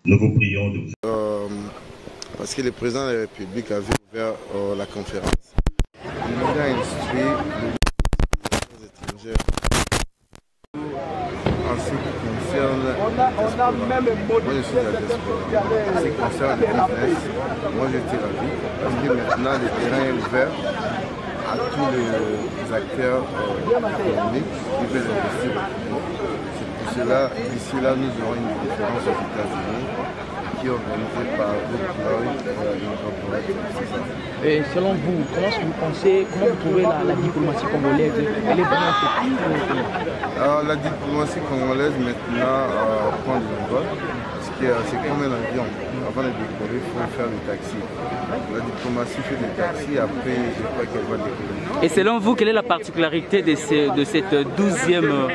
Nous vous prions de vous... Parce que le président de la République avait ouvert la conférence. Il nous a instruit les étrangères en ce qui concerne la diaspora. Moi je suis de la diaspora. En ce qui concerne le business, moi j'étais ravi parce que maintenant le terrain est ouvert à tous les acteurs économiques qui veulent investir au Congo. C'est pour cela, d'ici là, nous aurons une conférence aux États-Unis qui est organisée par Groupe Lloyd Incorporated. Et selon vous, comment vous trouvez la diplomatie congolaise? Elle est vraiment effective? La diplomatie congolaise maintenant prend de l'envol. C'est comme un avion. Avant de décoller, il faut faire le taxi. La diplomatie fait des taxis, après, je crois qu'elle va décoller. Et selon vous, quelle est la particularité de cette 12e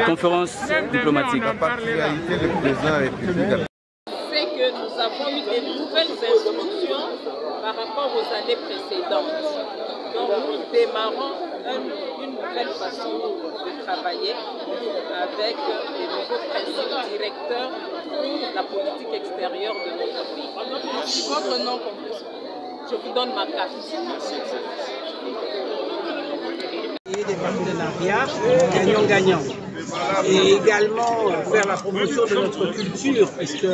conférence diplomatique? La particularité du président de la République, c'est que nous avons eu des nouvelles instructions par rapport aux années précédentes. Donc nous démarrons une nouvelle façon de travailler avec les nouveaux principes directeurs pour la politique extérieure de notre pays. Votre nom, je vous donne ma carte. Des partenariats gagnant-gagnant. Et également faire la promotion de notre culture, puisque,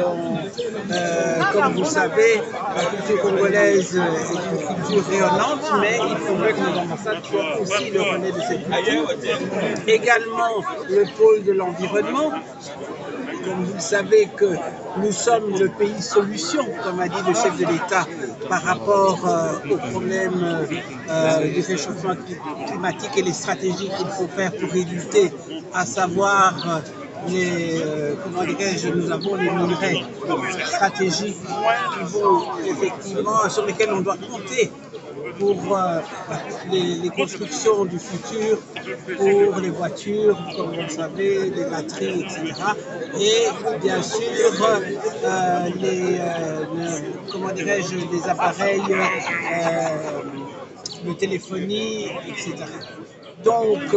comme vous savez, la culture congolaise est une culture rayonnante, mais il faudrait que nos ambassades soient aussi le relais de cette culture. Également le pôle de l'environnement. Comme vous le savez que nous sommes le pays solution, comme a dit le chef de l'État, par rapport aux problèmes du réchauffement climatique et les stratégies qu'il faut faire pour éviter, à savoir nous avons les minerais stratégiques qui vont effectivement, sur lesquels on doit compter pour les constructions du futur, pour les voitures, comme vous le savez, les batteries, etc. Et bien sûr, les appareils de téléphonie, etc. Donc,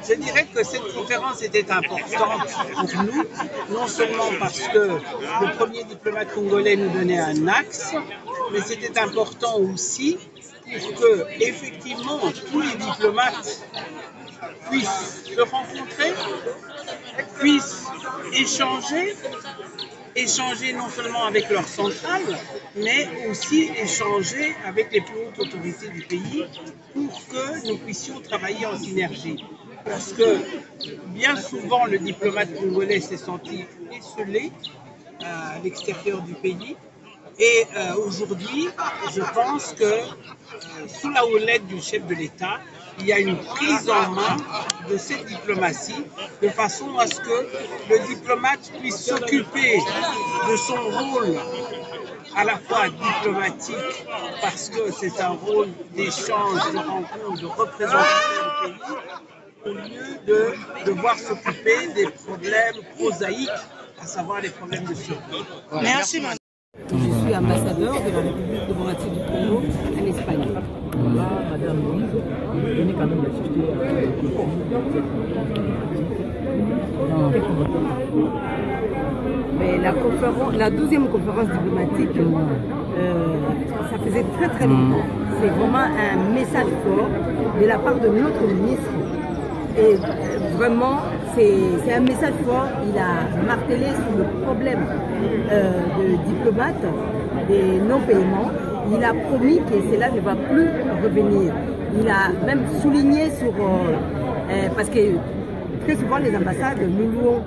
je dirais que cette conférence était importante pour nous, non seulement parce que le premier diplomate congolais nous donnait un axe, mais c'était important aussi pour que, effectivement, tous les diplomates puissent se rencontrer, puissent échanger non seulement avec leur centrale, mais aussi échanger avec les plus hautes autorités du pays pour que nous puissions travailler en synergie. Parce que bien souvent, le diplomate congolais s'est senti esselé à l'extérieur du pays. Et aujourd'hui, je pense que sous la houlette du chef de l'État, il y a une prise en main de cette diplomatie de façon à ce que le diplomate puisse s'occuper de son rôle à la fois diplomatique, parce que c'est un rôle d'échange, de rencontre, de représentation du pays, au lieu de devoir s'occuper des problèmes prosaïques, à savoir les problèmes de survie. Merci, madame. Je suis ambassadeur de la République démocratique du Congo en Espagne. Voilà, madame Louise, vous venez quand même d'assister à la 12e conférence diplomatique, ça faisait très très longtemps. C'est vraiment un message fort de la part de notre ministre. Et vraiment, c'est un message fort. Il a martelé sur le problème de diplomates, des non-paiements. Il a promis que cela ne va plus revenir. Il a même souligné sur... parce que très souvent, les ambassades, nous louons.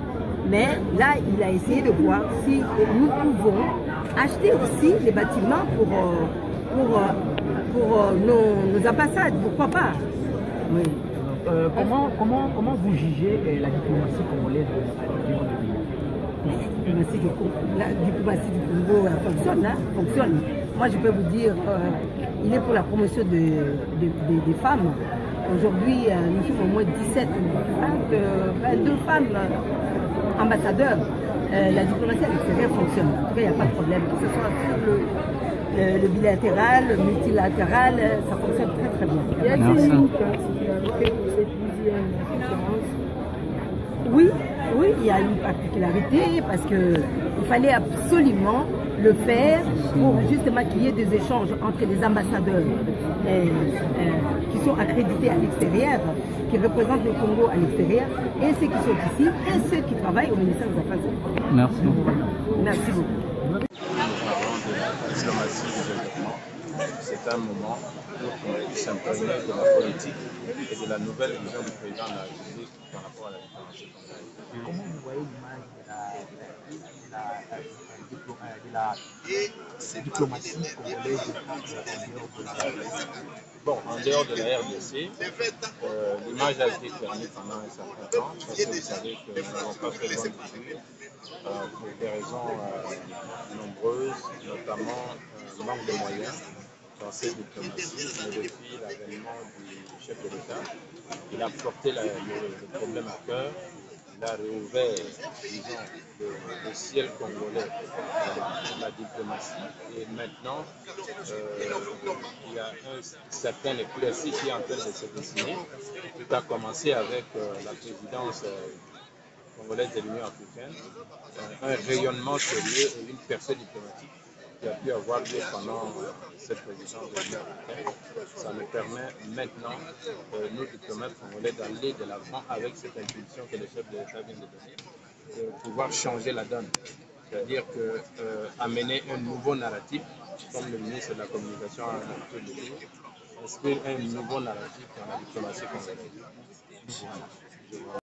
Mais là, il a essayé de voir si nous pouvons acheter aussi les bâtiments pour nos ambassades. Pourquoi pas? Oui. Comment vous jugez la diplomatie congolaise à l'intérieur du pays? La diplomatie du Congo fonctionne. Moi, je peux vous dire, il est pour la promotion des femmes. Aujourd'hui, nous sommes au moins 22 femmes ambassadeurs. La diplomatie à l'extérieur fonctionne. En tout cas, il n'y a pas de problème. Que ce soit sur le bilatéral, le multilatéral, ça fonctionne très très bien. Il y a une particularité pour cette 12e conférence. Oui, oui, il y a une particularité parce qu'il fallait absolument le faire pour justement qu'il y ait des échanges entre les ambassadeurs qui sont accrédités à l'extérieur, qui représentent le Congo à l'extérieur, et ceux qui sont ici, et ceux qui travaillent au ministère des Affaires étrangères. Merci beaucoup. Merci beaucoup. Diplomatie du développement, c'est un moment pour s'imprégner de la politique et de la nouvelle vision du président de la République par rapport à la diplomatie congolaise. Comment vous voyez l'image de la diplomatie congolaise Bon, en dehors de la RDC, l'image a été fermée pendant un certain temps parce que vous savez que nous n'avons pas fait bonne figure pour des raisons nombreuses, notamment manque de moyens dans cette diplomatie. Mais depuis l'avènement du chef de l'État, il a porté le problème à cœur. Il a réouvert, disons, le ciel congolais pour la diplomatie. Et maintenant, il y a un certain éclaircie qui est en train de se dessiner. Tout a commencé avec la présidence congolaise de l'Union africaine, un rayonnement sérieux et une percée diplomatique qui a pu avoir lieu pendant cette présidence de l'Union africaine. Ça nous permet maintenant, nous diplomates congolais, d'aller de l'avant avec cette impulsion que le chef de l'État vient de donner, de pouvoir changer la donne. C'est-à-dire que amener un nouveau narratif, comme le ministre de la Communication a tout le dit, inscrire un nouveau narratif dans la diplomatie congolaise.